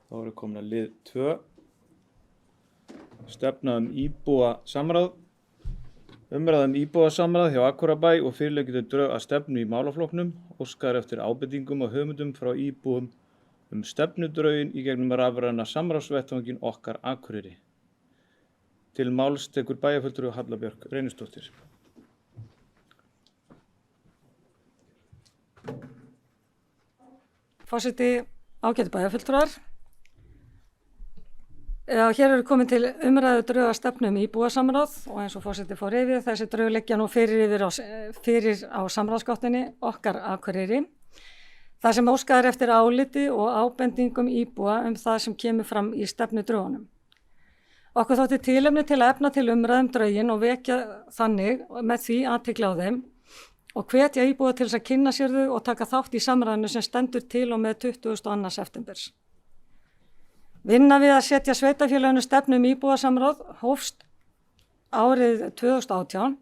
Þá erum við komin að lið 2. Stefna íbúa samráð. Umræða íbúa samráð hjá Akureyrarbæ og fyrirliggjandi drög að stefnu í málaflokknum. Óskar eftir ábendingum og hugmyndum frá íbúum stefnudrögin í gegnum rafræna samráðsvettvanginn Okkar Akureyri. Til máls tekur bæjarfulltrúi Halla Björk Reynisdóttir. Forseti, ágætu bæjarfulltrúar. Hér eru komin til umræðu drög að stefnu íbúasamráð og eins og forseti fór yfir, þessi drög liggja nú fyrir á samráðsgáttinni Okkar Akureyri. Það sem óskað eftir áliti og ábendingum íbúa það sem kemur fram í stefnudrögunum. Okkur þótti tilefni til að efna til umræðum drögin og vekja þannig með því athygli á þeim og hvetja íbúa til þess að kynna sér þau og taka þátt í samræðinu sem stendur til og með 22. september. Vinna við að setja sveitarfélaginu stefnu íbúasamráð hófst árið 2018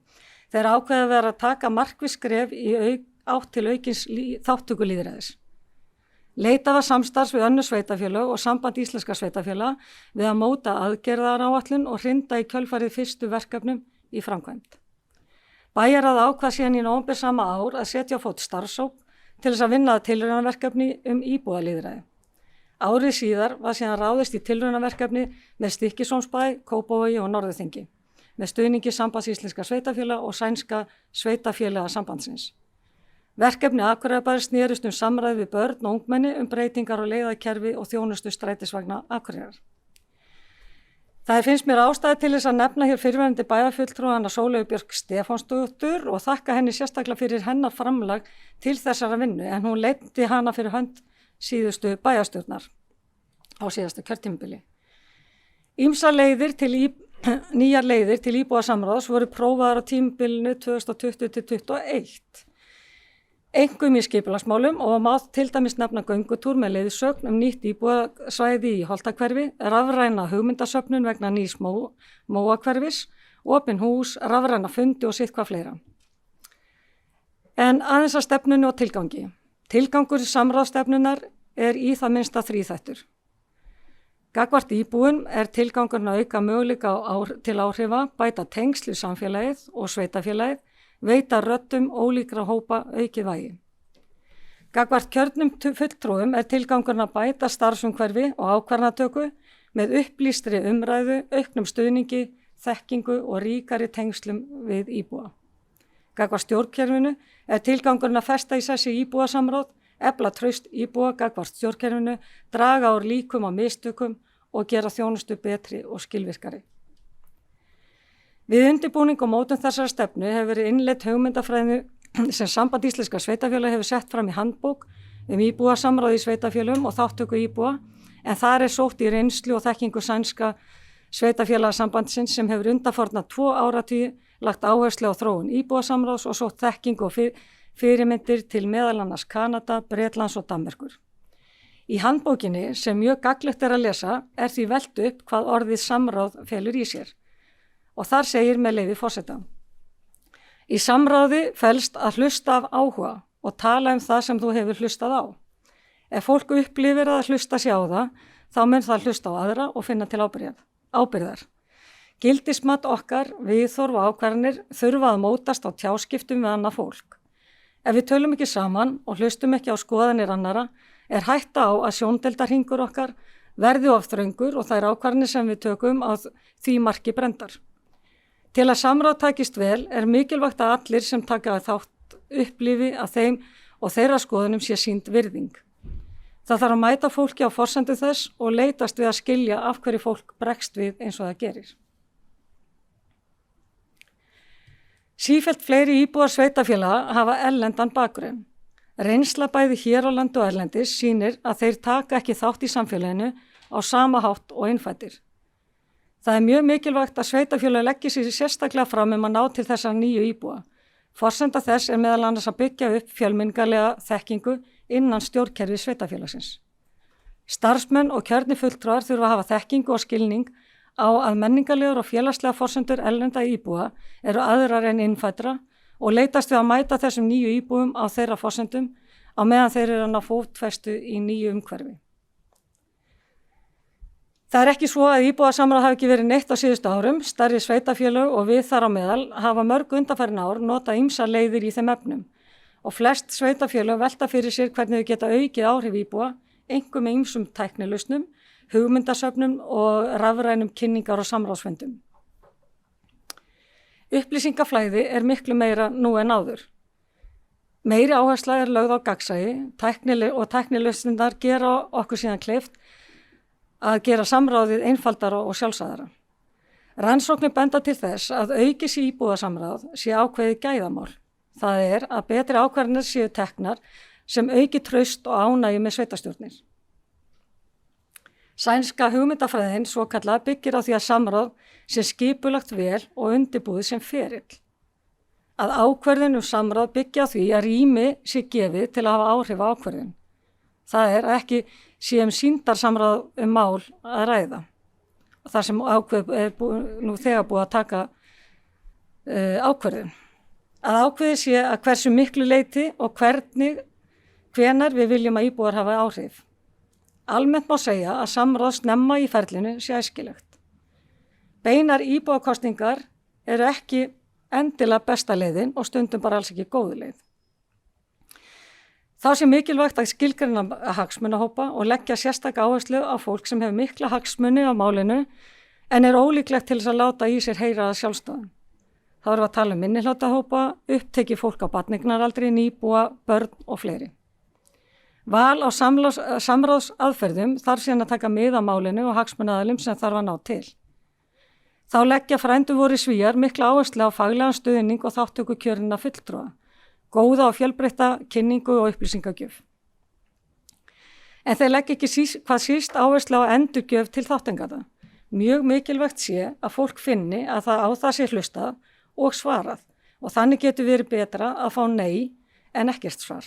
þegar ákveðið var að taka markviss skref í átt til aukins þátttökulýðræðis. Leitað var samstarfs við önnur sveitarfélög og Samband íslenskra sveitarfélaga við að móta aðgerðaráætlun og hrinda í kjölfarið fyrstu verkefnum í framkvæmd. Bæjarráð ákvað síðan í nóvember sama ár að setja á fót starfshóp til þess að vinna að tilraunaverkefni íbúalýðræði. Árið síðar var síðan ráðist í tilraunaverkefni með Stykkishólmsbæ, Kópavogi og Norðurþingi með stuðningi Sambands íslenskra sveitarfélaga og sænska sveitarfélaga sambandsins. Verkefni Akureyrarbæjar snerist samræði við börn og ungmenni breytingar á leiðakerfi og þjónustu strætisvagna Akureyrar. Það finnst mér ástæði til þess að nefna hér fyrrverandi bæjarfulltrúana Sóleyju Björk Stefánsdóttur og þakka henni sérstaklega fyrir hennar framlag til þessara vinnu en hún leiddi hana fyrir hönd síðustu bæjarstjórnar á síðasta kjörtímabili. Nýjar leiðir til íbúasamráðs voru prófaðar á tímabilinu 2020-2021. Einkum í skipulagsmálum og má til dæmis nefna göngutúr með leiðsögn nýtt íbúasvæði í Holtahverfi, rafræna hugmyndasöfnun vegna nýs Móahverfis, opin hús, rafræna fundi og sitthvað fleira. En aðeins að stefnunni og tilgangi. Tilgangur samráðstefnunar í það minnsta þríþættur. Gagnvart íbúum tilgangurinn að auka möguleika til áhrifa, bæta tengsl við samfélagið og sveitarfélagið, veita röddum ólíkra hópa aukið vægi. Gagnvart kjörnum fulltrúum tilgangurinn að bæta starfsumhverfi og ákvarðanatöku með upplýstri umræðu, auknum stuðningi, þekkingu og ríkari tengslum við íbúa. Gagnvart stjórnkerfinu tilgangurinn að festa í sessi íbúasamráð, efla traust íbúa gagnvart stjórnkerfinu, draga úr líkum og mistökum og gera þjónustu betri og skilvirkari. Við undirbúning og mótun þessara stefnu hefur verið innleidd hugmyndafræðinu sem Samband íslenskra sveitarfélaga hefur sett fram í handbók íbúasamráð í sveitarfélögum og þátttöku íbúa en þar sótt í reynslu og þekkingu sænska sveitarfélagasambandsins sem hefur undanfarna 2 áratugi lagt áherslu á þróun íbúasamráðs og sótt þekkingu og fyrirmyndir til meðal annars Kanada, Bretlands og Danmerkur. Í handbókinni sem mjög gagnlegt að lesa því velt upp hvað orðið samráð felur í sér. Og þar segir með leyfi forseta. Í samráði felst að hlusta af áhuga og tala það sem þú hefur hlustað á. Ef fólk upplifir að hlusta sig á það, þá mun það hlusta á aðra og finna til ábyrgðar. Gildismat okkar, viðhorf og ákvarðanir þurfa að mótast á tjáskiptum við annað fólk. Ef við tölum ekki saman og hlustum ekki á skoðanir annara, hætta á að sjóndeildarhringur okkar verði of þröngur og þær ákvarðanir sem við tökum á því marki brenndar. Til að samráð takist vel mikilvægt að allir sem taka þátt upplifi að þeim og þeirra skoðunum sé sýnd virðing. Það þarf að mæta fólki á forsendu þess og leitast við að skilja af hverju fólk bregst við eins og það gerir. Sífellt fleiri íbúar sveitarfélaga hafa erlendan bakgrunn. Reynsla bæði hér á landi og erlendis sýnir að þeir taka ekki þátt í samfélaginu á sama hátt og innfæddir. Það mjög mikilvægt að sveitarfélög leggi sig sérstaklega fram að ná til þessar nýju íbúa. Forsenda þess meðal annars að byggja upp fjölmenningarlega þekkingu innan stjórnkerfi sveitarfélagsins. Starfsmenn og kjörnir fulltrúar þurfa að hafa þekkingu og skilning á að menningarlegar og félagslega forsendur erlenda íbúa aðrar en innfæddra og leitast við að mæta þessum nýju íbúum á þeirra forsendum á meðan þeir að ná fótfestu í nýju umhverfi. Það er ekki svo að íbúasamráð hafi ekki verið neitt á síðustu árum. Stærri sveitarfélög og við þar á meðal hafa mörg undanfarin ár notað ýmsar leiðir í þeim efnum og flest sveitarfélög velta fyrir sér hvernig þau geta aukið áhrif íbúa, einkum með ýmsum tæknilausnum, hugmyndasöfnum og rafrænum kynningar og samráðsfundum. Upplýsingaflæði er miklu meira nú en áður. Meiri áhersla er lögð á gagnsæi og tæknilausnirnar gera okkur síðan kleift að gera samráðið einfaldara og sjálfsagðara. Rannsóknir benda til þess að aukið íbúasamráð sé ákveðið gæðamál. Það er að betri ákvarðanir séu teknar sem auki traust og ánægju með sveitarstjórnir. Sænska hugmyndafræðin svokallað byggir á því að samráð sé skipulagt vel og undirbúið sem ferill. Að ákvörðun samráð byggja á því að rými sé gefið til að hafa áhrif á ákvörðun. Það er að ekki sé sýndarsamráð mál að ræða. Það sem nú þegar búið að taka ákvörðun. Að ákveði sé að hversu miklu leyti og hvenær við viljum að íbúar hafa áhrif. Almennt má segja að samráð snemma í ferlinu sé æskilegt. Beinar íbúakosningar eru ekki endilega besta leiðin og stundum bara alls ekki góðu leið. Þá sé mikilvægt að skilgreina hagsmunahópa og leggja sérstaka áherslu á fólk sem hefur mikla hagsmuni á málinu en er ólíklegt til þess að láta í sér heyra að sjálfstæðum. Þá erum við að tala um minnihlutahópa, upptekið fólk á barneignaraldri, nýbúa, börn og fleiri. Val á samráðsaðferðum þarf síðan að taka mið af málinu og hagsmunaaðilum sem þarf að ná til. Þá leggja frændur voru Svíar mikla áherslu á faglegan stuðning og þáttöku kjörinna fulltrúa, góða og fjölbreytta kynningu og upplýsingagjöf. En þeir leggja ekki hvað síst áherslu á endurgjöf til þátttakenda. Mjög mikilvægt sé að fólk finni að það á það sé hlustað og svarað og þannig getur verið betra að fá nei en ekkert svar.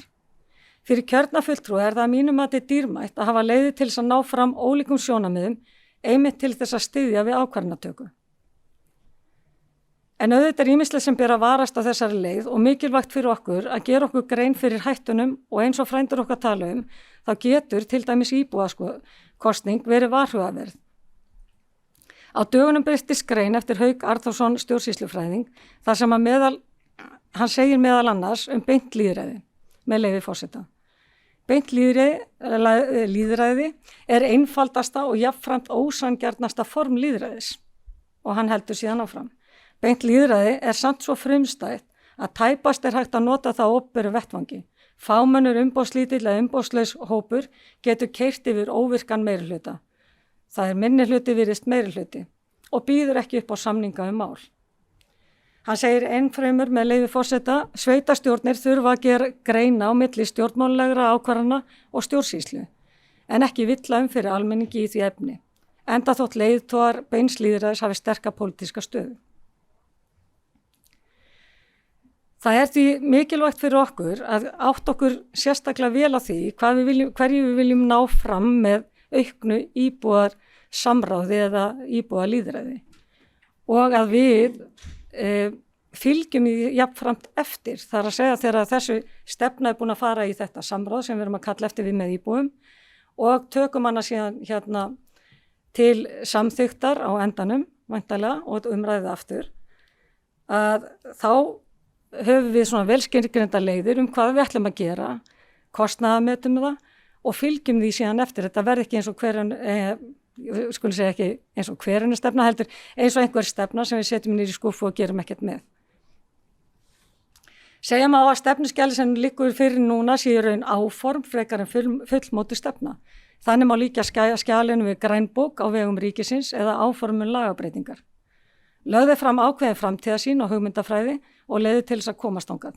Fyrir kjörna fulltrúa er það að mínum mati dýrmætt að hafa leiði til þess að ná fram ólíkum sjónarmiðum einmitt til þess að styðja við ákvarðanatöku. En auðvitað er ýmislegt sem ber að varast á þessari leið og mikilvægt fyrir okkur að gera okkur grein fyrir hættunum og eins og frændur okkar tala þá getur til dæmis íbúakosning verið varhugaverð. Á dögunum birtist grein eftir Hauk Arnþórsson stjórnsýslufræðing þar sem hann segir meðal annars beint lýðræði, með leyfi forseta. Beint lýðræði er einfaldasta og jafnframt ósanngjarnasta form lýðræðis og hann heldur síðan áfram. Beint lýðræði er samt svo frumstætt að tæpast er hægt að nota það á opinberum vettvangi. Fámennur umboðslítill eða umboðslaus hópur getur keyrt yfir óvirkan meirihluta. Það er minnihluti virðist meirihluti og býður ekki upp á samninga mál. Hann segir ennfremur með leyfi forseta, sveitarstjórnir þurfa að gera greina á milli stjórnmálalegra ákvarðana og stjórnsýslu, en ekki villa fyrir almenningi í því efni, enda þótt leiðtogar beins lýðræðis hafi sterka pólitíska stöðu. Það er því mikilvægt fyrir okkur að átta okkur sérstaklega vel á því hverju við viljum ná fram með auknu íbúar samráði eða íbúar lýðræði og að við fylgjum í jafnframt eftir. Það er að segja þegar þessu stefna er búin að fara í þetta samráð sem við erum að kalla eftir við með íbúum og tökum hana síðan til samþyktar á endanum væntanlega og umræðið aftur að þá höfum við svona velskilgreinda leiðir hvað við ætlum að gera, kostnaðarmetum það og fylgjum því síðan eftir. Þetta verði ekki eins og hverjum stefna heldur, eins og einhver stefna sem við setjum niður í skúffu og gerum ekkert með. Segja má að stefnuskjali sem liggur fyrir núna sé í raun áform frekar en fullmótuð stefna. Þannig má líka skjalinu við grænbók á vegum ríkisins eða áformun lagabreytingar. Lögði fram ákveðin framtíðarsýn og hugmyndafræði og leiði til þess að komast þangað.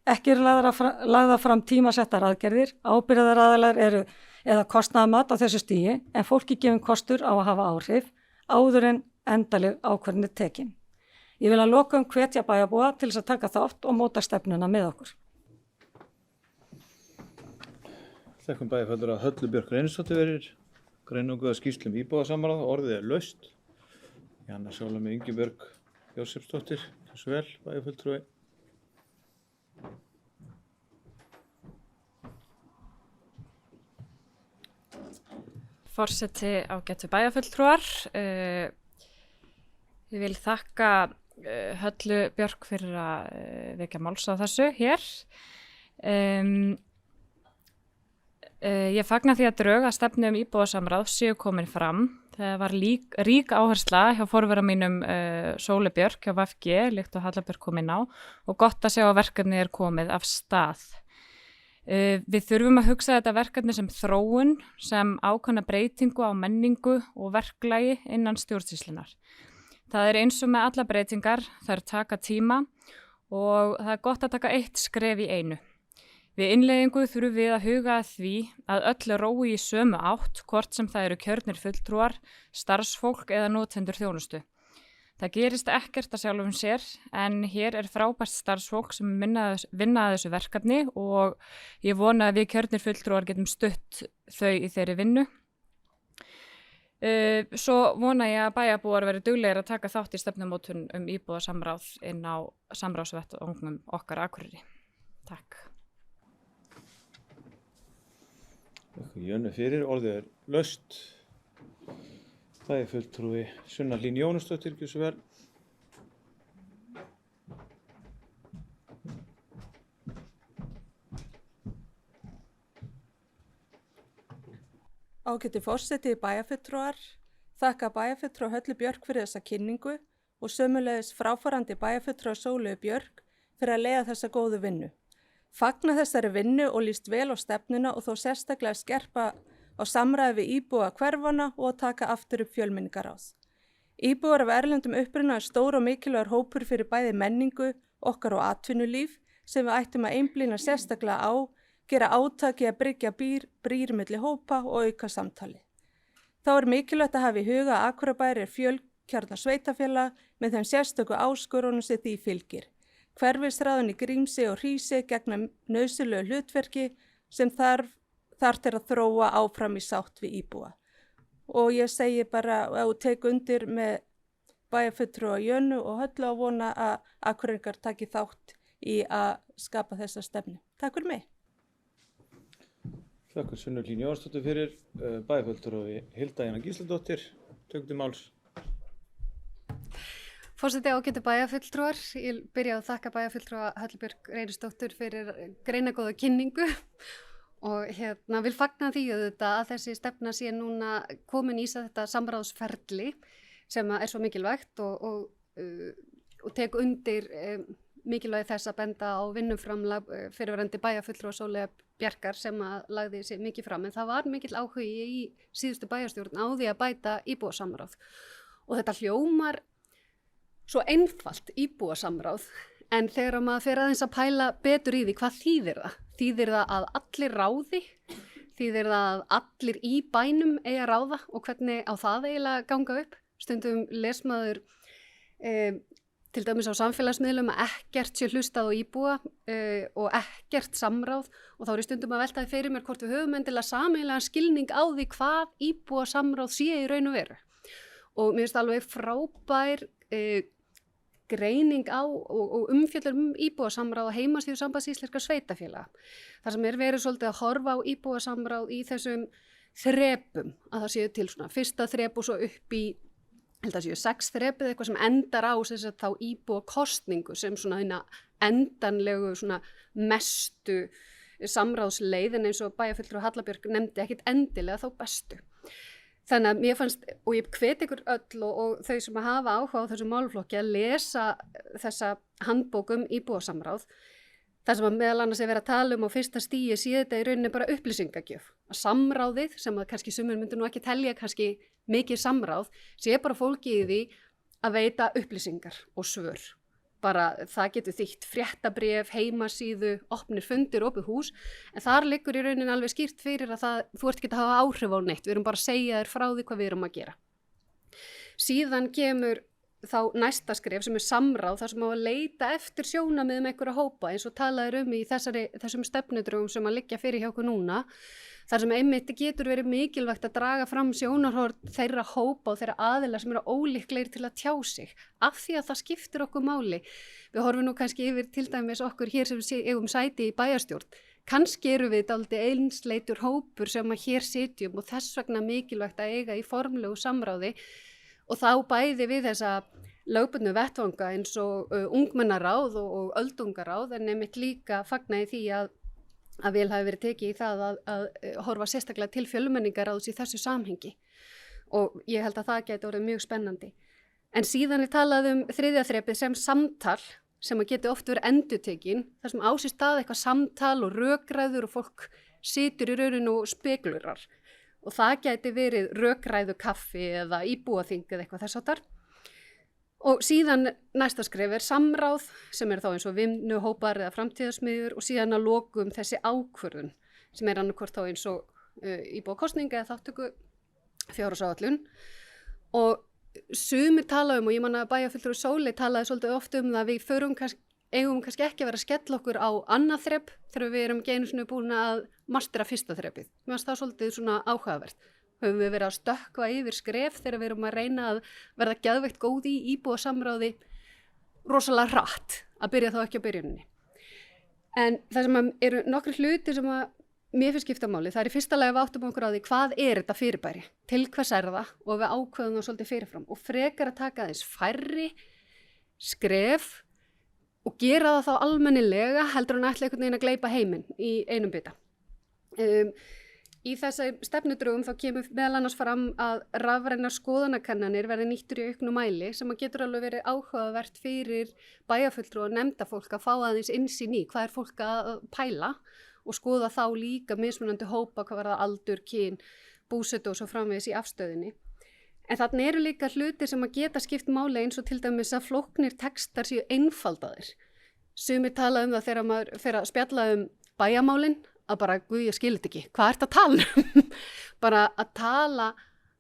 Ekki eru lagðar fram tímasettar aðgerðir, ábyrgðaraðilar eru eða kostnaðarmat á þessu stigi en fólki gefin kostur á að hafa áhrif áður en endaleg ákvörðun er tekin. Ég vil að lokum hvetja bæjarbúa til þess að taka þátt og móta stefnuna með okkur. Þekkum bæjarfældur að Höllu Björk Reynisdóttir verir, greinunguða skýrslum íbúasamráð, orðið er laust. Janna Sjóla með Ingibjörg Jósefsdóttir, þessu vel, bæjarfulltrúi. forseti, ágætu bæjarfulltrúar. Ég vil þakka Höllu Björk fyrir að vekja máls á þessu hér. Ég fagna því að drög að stefnu íbúasamráð séu komin fram. Það var rík áhersla hjá forvera mínum Sólu Björk hjá VFG, líkt og Halla Björk kom inn á, og gott að sjá að verkefni komið af stað. Við þurfum að hugsa þetta verkefni sem þróun, sem ákveðna breytingu á menningu og verklagi innan stjórnsýslunar. Það eins og með alla breytingar, þær taka tíma og það gott að taka eitt skref í einu. Við innleiðingu þurfum við að huga að því að öll rói í sömu átt, hvort sem það eru kjörnir fulltrúar, starfsfólk eða notendur þjónustu. Það gerist ekkert að sjálfum sér, en hér frábært starfsfólk sem vinna að þessu verkefni og ég vona að við kjörnir fulltrúar getum stutt þau í þeirri vinnu. Svo vona ég að bæjarbúar verði duglegir að taka þátt í stefnumótun íbúasamráð inn á samráðsvettvangum okkar Akureyri. Takk. Jönnu fyrir, orðið laust. Það fulltrúi Sunna Hlín Jónasdóttir, gjörðu svo vel. Ágæti forseti bæjarfulltrúar, þakka bæjarfulltrúa Höllu Björk fyrir þessa kynningu og sömuleiðis fráfarandi bæjarfulltrúa Sólu Björk fyrir að leiða þessa góðu vinnu. Fagna þessari vinnu og líst vel á stefnuna og þó sérstaklega skerpa á samræði við íbúa hverfana og að taka aftur upp fjölmenningaráð. Íbúar af erlendum uppruna stór og mikilvægur hópur fyrir bæði menningu, okkar og atvinnulíf sem við ættum að einblína sérstaklega á, gera átaki að bryggja brýr milli hópa og auka samtali. Þá mikilvægt að hafa í huga að Akureyrarbær fjölkjarna sveitafélag með þeim sérstöku áskorunum sem því fylgir. Hverfisráðin í Grímsi og Hrísi gegna nauðsynlegu hlutverki sem þarf til að þróa áfram í sátt við íbúa. Og ég segi bara að tek undir með bæjarfulltrúa Jönnu og Höllu að vona að Akureyringar taki þátt í að skapa þessa stefnu. Takk fyrir mig. Þakka Sunnu Hlín Jónsdóttir fyrir, bæjarfulltrúi Hilda Jana Gísladóttir, tökum til máls. Forseti, ágætu bæjarfulltrúar, ég byrja að þakka bæjarfulltrúa Höllu Björk Reynisdóttir fyrir greinagóða kynningu. Og vil fagna því að þessi stefna sé núna komin í þetta samráðsferli sem svo mikilvægt og tek undir mikilvægi þess að benda á vinnuframlag fyrirverandi bæjarfulltrúa Sólu Bjarkar sem lagði sig mikið fram. En það var mikill áhugi í síðustu bæjarstjórn á því að bæta íbúasamráð. Og þetta hljómar svo einfalt íbúasamráð. En þegar maður fer aðeins að pæla betur í því, hvað þýðir það? Þýðir það að allir ráði? Þýðir það að allir í bænum eigi að ráða og hvernig á það eiginlega ganga upp? Stundum les maður til dæmis á samfélagsmiðlum að ekkert sé hlustað á íbúa og ekkert samráð og þá stundum að veltaði fyrir mér hvort við höfum endilega sameiginlegan skilning á því hvað íbúa samráð sé í raun og veru. Og mér finnst alveg frábær greining á og umfjöllun íbúasamráð á heimasíðu Sambands íslenskra sveitarfélaga. Það sem verið svolítið að horfa á íbúasamráð í þessum þrepum, að það séu til svona fyrsta þrep og svo upp í, held að séu 6 þrepið, eitthvað sem endar á þá íbúakostningu sem svona hérna endanlegu svona mestu samráðsleið en eins og bæjarfulltrúi Halla Björk nefndi ekkit endilega þá bestu. Þannig að mér fannst, og ég hvet ykkur öll og þau sem hafa áhuga á þessu málaflokki að lesa þessa handbók íbúasamráð. Það sem meðal annars verið að tala á fyrsta stigi sé þetta í rauninni bara upplýsingagjöf. Að samráðið, sem að kannski sumir myndu nú ekki telja kannski mikið samráð, sé bara fólki í því að veita upplýsingar og svör. Bara það getur þýtt fréttabréf, heimasíðu, opnir fundir, opið hús, en þar liggur í rauninni alveg skýrt fyrir að þú ert ekki að hafa áhrif á neitt, við erum bara að segja þér frá því hvað við erum að gera. Síðan kemur þá næsta skref sem samráð, þar sem á að leita eftir sjónarmiðum einhverja hópa, eins og talaður í þessum stefnudrögum sem að liggja fyrir hjá okkur núna, þar sem einmitt getur verið mikilvægt að draga fram sjónarhorn þeirra hópa og þeirra aðila sem eru ólíklegir til að tjá sig, af því að það skiptir okkur máli. Við horfum nú kannski yfir til dæmis okkur hér sem eigum sæti í bæjarstjórn. kannski eru við dálítið einsleitur hópur sem að hér sitjum og þess vegna mikilvægt að eiga í formlegu samráði og þá bæði við þessa lögbundnu vettvanga eins og ungmennaráð og öldungaráð en einmitt líka fagnaði því að vel hafi verið tekið í það að horfa sérstaklega til fjölmenningaráðs í þessu samhengi og ég held að það geti orðið mjög spennandi. En síðan talað þriðja þrepið sem samtal sem að geti oft verið endurtekin, þar sem á sér stað eitthvað samtal og rökræður og fólk situr í rauninu og speklurar og það geti verið rökræðu kaffi eða íbúaþing eða eitthvað þess áttar. Og síðan næsta skref samráð sem þá eins og vinnuhópar eða framtíðarsmiðjur og síðan að lokum þessi ákvörðun sem annarkvort þá eins og íbúakosninga eða þáttöku fjárhagsáætlun og sumir tala og ég man að bæjarfulltrúi Sóley talaði svolítið oft það að við eigum kannski ekki að vera að skella okkur á annað þrep þegar við erum ekki einu sinni búin að mastera fyrsta þrepið. Mér finnst það svolítið svona áhugavert. Höfum við verið að stökkva yfir skref þegar við erum að reyna að verða geðveikt góð í íbúasamráði rosalega hratt að byrja þá ekki á byrjuninni. En það sem eru nokkri hluti sem að mér finnst skipta máli, það í fyrsta lagi að við áttum okkur á því hvað þetta fyrirbæri, til hvers það og við ákveðum það svolítið fyrirfram og frekar að taka aðeins færri skref og gera það þá almennilega heldur en ætla einhvern veginn að gleypa heiminn í einum bita. Í þessi stefnudrögum þá kemur meðal annars fram að rafrænar skoðanakannanir verði nýttur í auknu mæli sem að getur alveg verið áhugavert fyrir bæjarfulltrúa og nefndafólk að fá aðeins innsýn í hvað fólk að pæla og skoða þá líka mismunandi hópa hvað verða aldur, kyn, búsetu og svo framvegis í afstöðinni. En þarna eru líka hlutir sem að geta skipt máli eins og til dæmis að flóknir textar séu einfaldaðir. Sumir tala það þegar maður fer að spjalla bæjarmálin að bara, guð, ég skil þetta ekki, hvað ert að tala bara að tala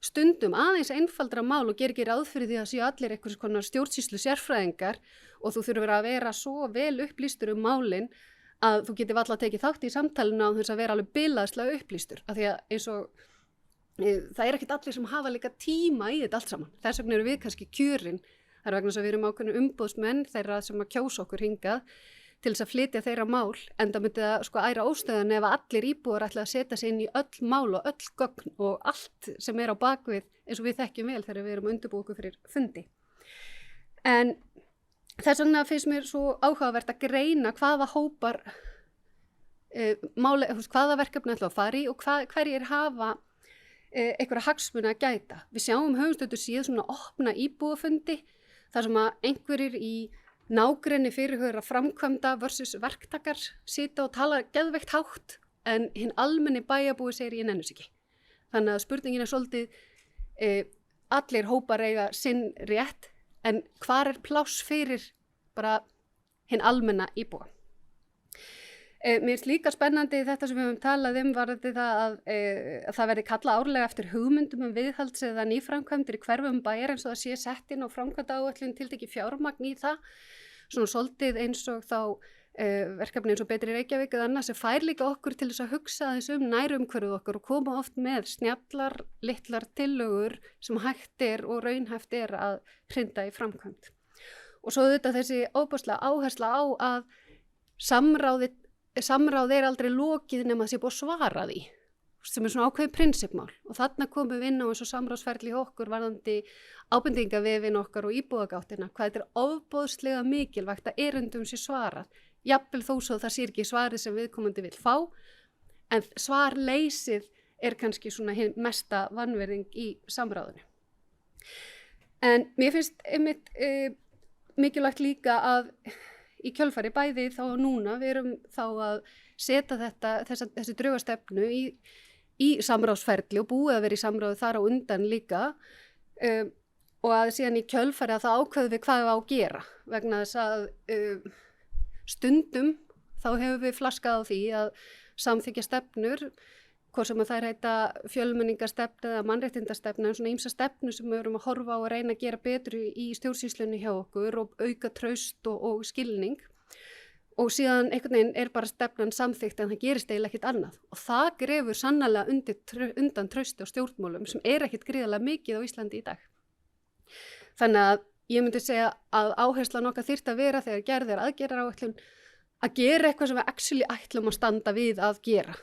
stundum aðeins einfaldra mál og gera ekki ráð fyrir því að séu allir einhvers konar stjórnsýslu sérfræðingar og þú þurfur að vera svo vel upplýstur málin að þú getur varla að tekið þátt í samtalinu á þess að vera alveg bilaðslega upplýstur af því að eins og það ekkert allir sem hafa líka tíma í þetta allt saman, þess vegna eru við kannski kjörin, það vegna þess að við erum ákveðnir umboðsmenn þeirra sem að kjósa okkur hingað til þess að flytja þeirra mál, en það myndi að æra óstöðan ef allir íbúar ætla að setja sig inn í öll mál og öll gögn og allt sem á bakvið eins og við þekkjum vel þegar við erum undirbúið okkur fyrir fundi. En þess vegna finnst mér svo áhugavert að greina hvaða hópar, hvaða verkefni ætla að fara í og hverjir hafa einhverja hagsmuna að gæta. Við sjáum höfumstötu síðan svona opna íbúafundi þar sem að einhverjir í nágrenni fyrirhugaðra framkvæmda versus verktakar sita og tala geðveikt hátt en hinn almenni bæjarbúi segir ég nenni þess ekki. Þannig að spurningin svolítið allir hópar eiga sinn rétt en hvar pláss fyrir bara hinn almenna íbúa. Mér finnst líka spennandi þetta sem við höfum talað varðandi það að það verði kallað árlega eftir hugmyndum viðhalds eða nýframkvæmdir í hverfum bæjar eins og það sé sett inn á framkvæmdaáætlun tiltekið fjármagn í það. Svona svolítið eins og þá verkefni eins og Betri Reykjavík eða annað sem fær líka okkur til þess að hugsa þess nærumhverfið okkar og koma oft með snjallar, litlar tillögur sem hægt og raunhæft að hrinda í framkvæmd. Og svo þetta þessi óbúslega áhersla á að samráð aldrei lokið nema það sé búið að svara því sem svona ákveðið prinsipmál og þarna komum við inn á eins og samráðsferli okkur varðandi ábendingavefin okkar og íbúðagáttina hvað þetta ofboðslega mikilvægt að erindum sé svarað jafnvel þó svo það sé ekki svarið sem viðkomandi vill fá en svarleysið kannski svona mesta vanvirðing í samráðinu. En mér finnst einmitt mikilvægt líka að í kjölfari bæði þá núna við erum þá að setja þessi draugastefnu í samráðsferli og búið að vera í samráði þar á undan líka og að síðan í kjölfari að það ákveðum við hvað við á að gera vegna þess að stundum þá hefur við flaskað á því að samþykkja stefnur hvort sem að þær heita fjölmenningastefnu eða mannréttindastefnu en svona ýmsa stefnu sem við erum að horfa á að reyna að gera betur í stjórnsýslunni hjá okkur og auka traust og skilning og síðan einhvern veginn bara stefnan samþykkt en það gerist eiginlega ekkert annað og það grefur sannarlega undan trausti og stjórnmálum sem ekkert gríðarlega mikið á Íslandi í dag. Þannig að ég myndi segja að áherslan okkar þyrfti að vera þegar gerð aðgerðaráætlun að gera eitthvað sem við actually ætlum að standa við að gera.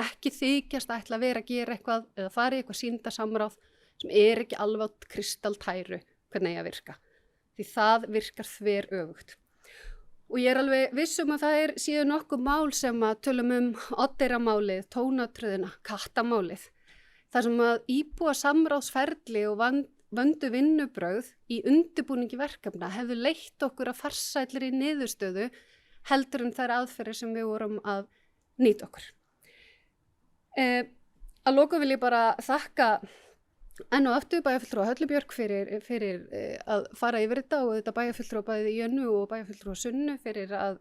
Ekki þykjast að ætla að vera að gera eitthvað eða fara í eitthvað sýndarsamráð sem ekki alveg á kristaltæru hvernig eigi að virka. Því það virkar þver öfugt. Og ég alveg vissum að það séu nokkuð mál sem að tölum Oddeyrarmálið, Tónatröðina, Kattamálið. Þar sem að íbúa samráðsferli og vöndu vinnubrögð í undirbúningi verkefna hefðu leitt okkur að farsællir í niðurstöðu heldur þær aðferðir sem við vorum að nýta okkur. Að lokum vil ég bara þakka enn og aftur bæjarfulltrúa Höllu Björk fyrir að fara yfir þetta og þetta bæjarfulltrúa bæði Jönnu og bæjarfulltrúa Sunnu fyrir að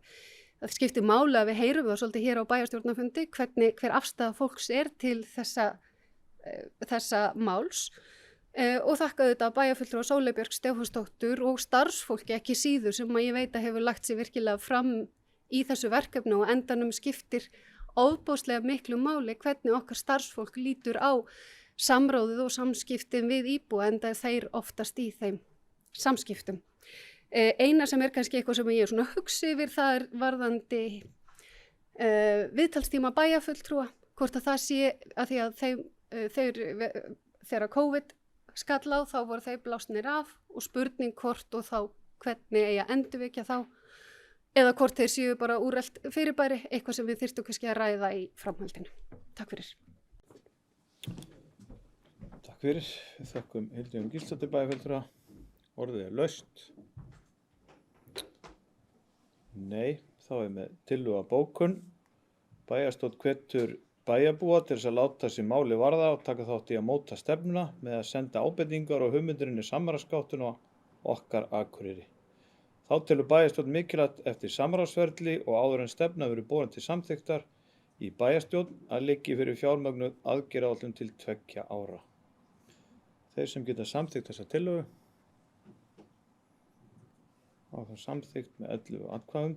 skipti máli að við heyrum það svolítið hér á bæjarstjórnarfundi hver afstaða fólks til þessa máls og þakka þetta bæjarfulltrúa Sóley Björk Stefánsdóttur og starfsfólki ekki síður sem að ég veit að hefur lagt sig virkilega fram í þessu verkefni og endanum skiptir ofboðslega miklu máli hvernig okkar starfsfólk lítur á samráðið og samskiptin við íbúa enda þeir oftast í þeim samskiptum. Eina sem kannski eitthvað sem ég svona hugsi yfir það varðandi viðtalstíma bæjarfulltrúa, hvort að það sé að því að þegar COVID skall á þá voru þeir blásnir af og spurning hvort og þá hvernig eigi að endurvekja þá eða hvort þeir séu bara úrelt fyrirbæri, eitthvað sem við þyrftum kannski að ræða í framhaldinu. Takk fyrir. Takk fyrir. Við þökkum Hildi Gísladóttur bæjarfulltrúa. Orðið laust. Nei, þá með tillögu að bókun. Bæjarstjórn hvetur bæjarbúa til þess að láta sig máli varða og taka þátt í að móta stefnuna með að senda ábendingar og hugmyndir inn í samráðsgáttuna okkar Akureyri. Þá telur bæjarstjórn mikilvægt eftir samráðsferli og áður en stefna verður borin til samþykktar í bæjarstjórn að liggi fyrir fjármögnuð aðgerðaáætlun til 2 ára. Þeir sem geta samþykkt þessa tillögu og það samþykkt með 11 atkvæðum.